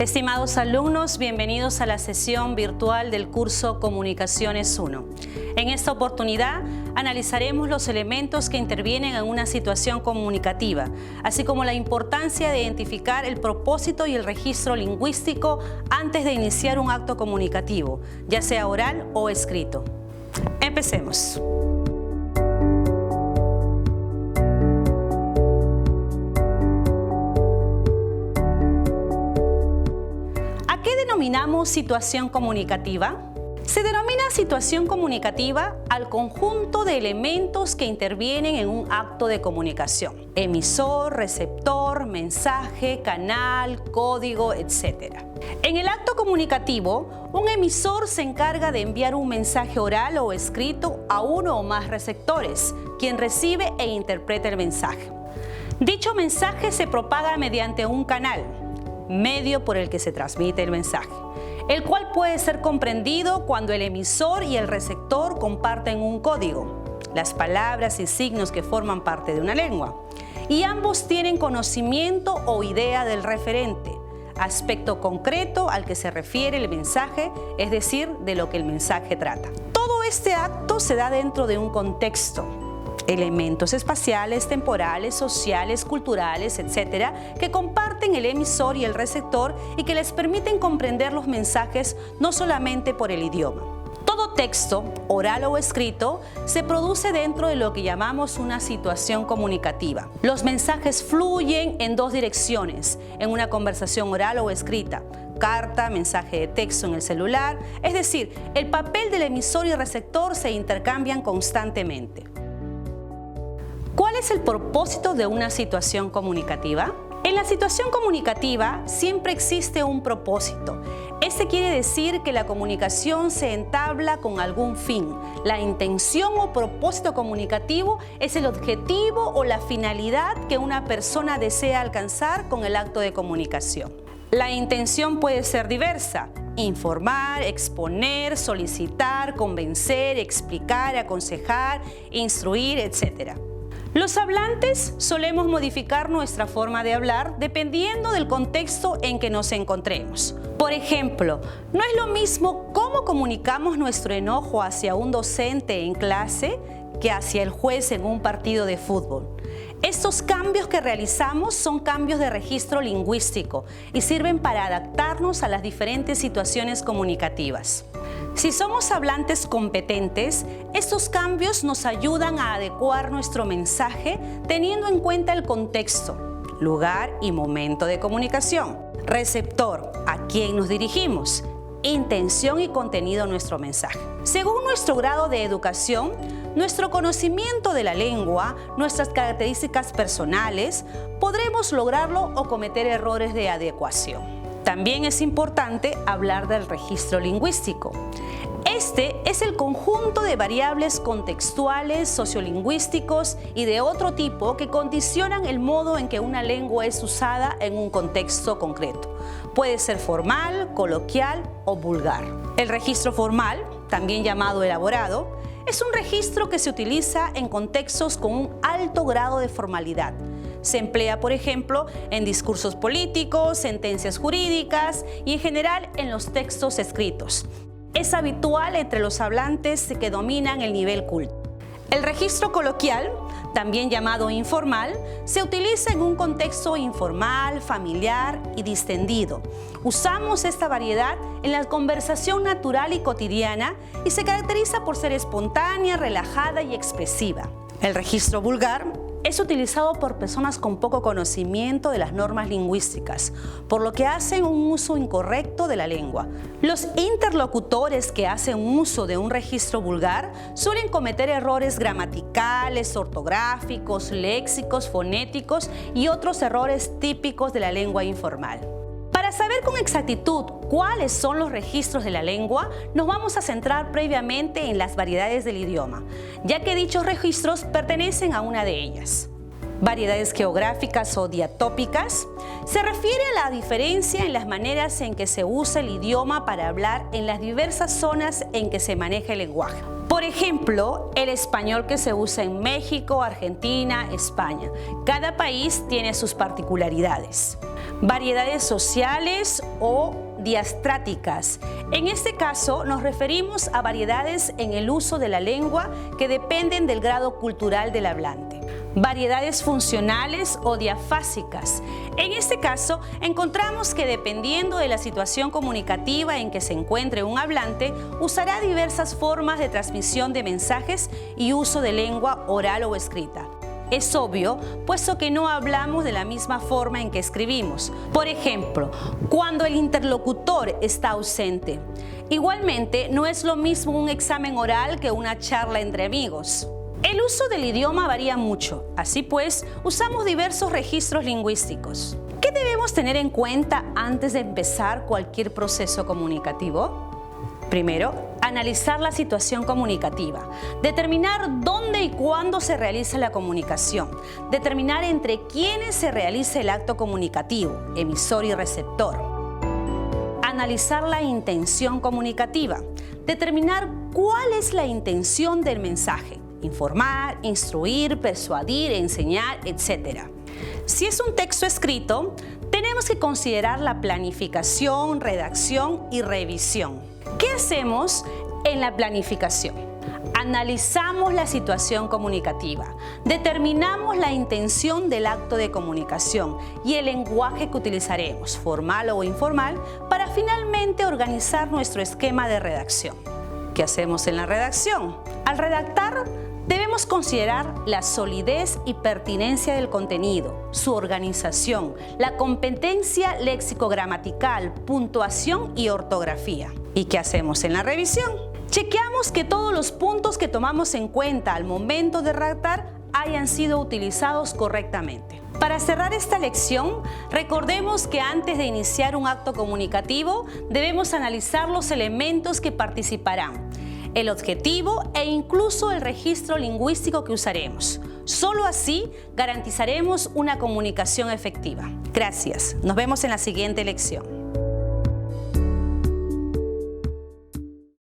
Estimados alumnos, bienvenidos a la sesión virtual del curso Comunicaciones 1. En esta oportunidad analizaremos los elementos que intervienen en una situación comunicativa, así como la importancia de identificar el propósito y el registro lingüístico antes de iniciar un acto comunicativo, ya sea oral o escrito. Empecemos. ¿Qué denominamos situación comunicativa? Se denomina situación comunicativa al conjunto de elementos que intervienen en un acto de comunicación: emisor, receptor, mensaje, canal, código, etc. En el acto comunicativo, un emisor se encarga de enviar un mensaje oral o escrito a uno o más receptores, quien recibe e interpreta el mensaje. Dicho mensaje se propaga mediante un canal, medio por el que se transmite el mensaje, el cual puede ser comprendido cuando el emisor y el receptor comparten un código, las palabras y signos que forman parte de una lengua, y ambos tienen conocimiento o idea del referente, aspecto concreto al que se refiere el mensaje, es decir, de lo que el mensaje trata. Todo este acto se da dentro de un contexto. Elementos espaciales, temporales, sociales, culturales, etcétera, que comparten el emisor y el receptor y que les permiten comprender los mensajes no solamente por el idioma. Todo texto, oral o escrito, se produce dentro de lo que llamamos una situación comunicativa. Los mensajes fluyen en dos direcciones, en una conversación oral o escrita: carta, mensaje de texto en el celular, es decir, el papel del emisor y receptor se intercambian constantemente. ¿Cuál es el propósito de una situación comunicativa? En la situación comunicativa siempre existe un propósito. Este quiere decir que la comunicación se entabla con algún fin. La intención o propósito comunicativo es el objetivo o la finalidad que una persona desea alcanzar con el acto de comunicación. La intención puede ser diversa: informar, exponer, solicitar, convencer, explicar, aconsejar, instruir, etc. Los hablantes solemos modificar nuestra forma de hablar dependiendo del contexto en que nos encontremos. Por ejemplo, no es lo mismo cómo comunicamos nuestro enojo hacia un docente en clase que hacia el juez en un partido de fútbol. Estos cambios que realizamos son cambios de registro lingüístico y sirven para adaptarnos a las diferentes situaciones comunicativas. Si somos hablantes competentes, estos cambios nos ayudan a adecuar nuestro mensaje teniendo en cuenta el contexto, lugar y momento de comunicación, receptor, a quién nos dirigimos, intención y contenido de nuestro mensaje. Según nuestro grado de educación, nuestro conocimiento de la lengua, nuestras características personales, podremos lograrlo o cometer errores de adecuación. También es importante hablar del registro lingüístico. Este es el conjunto de variables contextuales, sociolingüísticos y de otro tipo que condicionan el modo en que una lengua es usada en un contexto concreto. Puede ser formal, coloquial o vulgar. El registro formal, también llamado elaborado, es un registro que se utiliza en contextos con un alto grado de formalidad. Se emplea, por ejemplo, en discursos políticos, sentencias jurídicas y en general en los textos escritos. Es habitual entre los hablantes que dominan el nivel culto. El registro coloquial, también llamado informal, se utiliza en un contexto informal, familiar y distendido. Usamos esta variedad en la conversación natural y cotidiana y se caracteriza por ser espontánea, relajada y expresiva. El registro vulgar es utilizado por personas con poco conocimiento de las normas lingüísticas, por lo que hacen un uso incorrecto de la lengua. Los interlocutores que hacen uso de un registro vulgar suelen cometer errores gramaticales, ortográficos, léxicos, fonéticos y otros errores típicos de la lengua informal. Para saber con exactitud cuáles son los registros de la lengua, nos vamos a centrar previamente en las variedades del idioma, ya que dichos registros pertenecen a una de ellas. Variedades geográficas o diatópicas se refiere a la diferencia en las maneras en que se usa el idioma para hablar en las diversas zonas en que se maneja el lenguaje. Por ejemplo, el español que se usa en México, Argentina, España. Cada país tiene sus particularidades. variedades sociales o diastráticas. En este caso nos referimos a variedades en el uso de la lengua que dependen del grado cultural del hablante. Variedades funcionales o diafásicas. En este caso encontramos que dependiendo de la situación comunicativa en que se encuentre un hablante, usará diversas formas de transmisión de mensajes y uso de lengua oral o escrita. Es obvio, puesto que no hablamos de la misma forma en que escribimos. Por ejemplo, cuando el interlocutor está ausente. Igualmente, no es lo mismo un examen oral que una charla entre amigos. El uso del idioma varía mucho. Así pues, usamos diversos registros lingüísticos. ¿Qué debemos tener en cuenta antes de empezar cualquier proceso comunicativo? Primero, analizar la situación comunicativa, determinar dónde y cuándo se realiza la comunicación, determinar entre quiénes se realiza el acto comunicativo, emisor y receptor. Analizar la intención comunicativa, determinar cuál es la intención del mensaje, informar, instruir, persuadir, enseñar, etc. Si es un texto escrito, tenemos que considerar la planificación, redacción y revisión. ¿Qué hacemos en la planificación? Analizamos la situación comunicativa, determinamos la intención del acto de comunicación y el lenguaje que utilizaremos, formal o informal, para finalmente organizar nuestro esquema de redacción. ¿Qué hacemos en la redacción? Al redactar, debemos considerar la solidez y pertinencia del contenido, su organización, la competencia léxico-gramatical, puntuación y ortografía. ¿Y qué hacemos en la revisión? Chequeamos que todos los puntos que tomamos en cuenta al momento de redactar hayan sido utilizados correctamente. Para cerrar esta lección, recordemos que antes de iniciar un acto comunicativo, debemos analizar los elementos que participarán, el objetivo e incluso el registro lingüístico que usaremos. Solo así garantizaremos una comunicación efectiva. Gracias. Nos vemos en la siguiente lección.